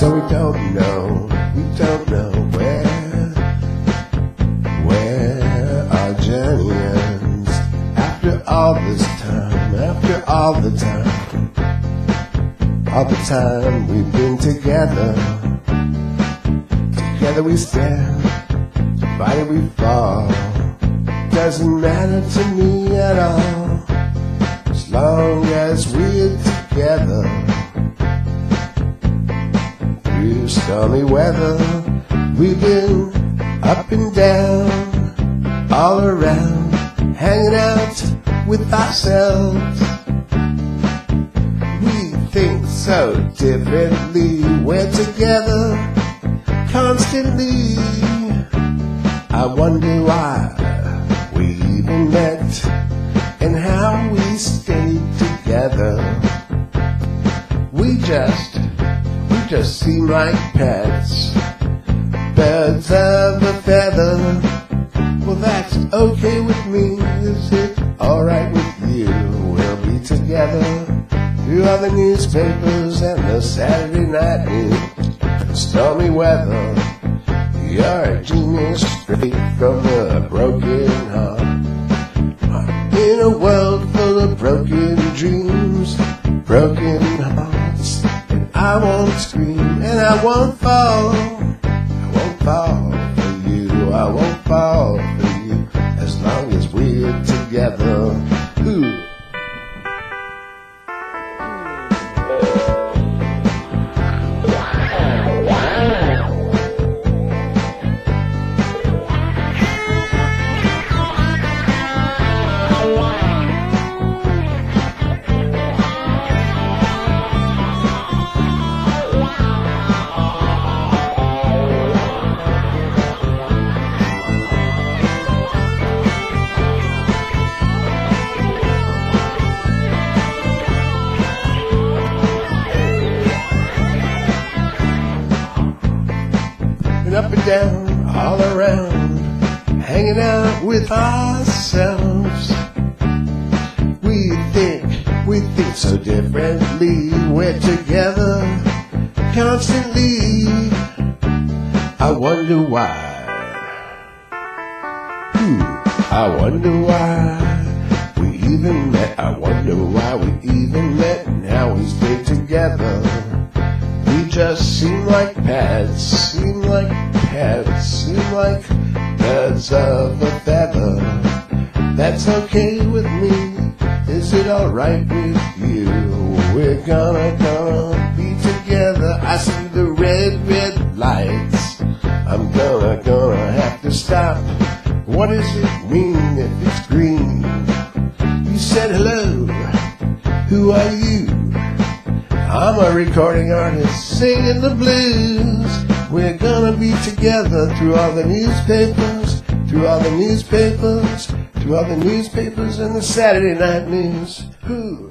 So we don't know where our journey ends. After all this time, after all the time we've been together. Together we stand, divided we fall. Doesn't matter to me at all, as long as we're together. Through stormy weather, we've been up and down, all around, hanging out with ourselves. We think so differently, we're together constantly. I wonder why we even met and how we stayed together. We just seem like pets, birds of a feather. Well, that's okay with me. Is it alright with you? We'll be together through all the newspapers and the Saturday night news. Stormy weather, you're a genius straight from a broken heart. In a world full of broken dreams, broken hearts, and I won't scream and I won't fall. I won't fall for you, I won't fall for you, as long as we're together. Ooh. Up and down, all around, hanging out with ourselves. We think so differently, we're together constantly. I wonder why. I wonder why we even met. I wonder why we even met and how we stayed together. We just seem like pets, seem like birds of a feather. That's okay with me. Is it alright with you? We're gonna be together. I see the red lights. I'm gonna have to stop. What does it mean if it's green? You said hello. Who are you? I'm a recording artist singing the blues. We're gonna be together through all the newspapers, through all the newspapers and the Saturday night news. Ooh.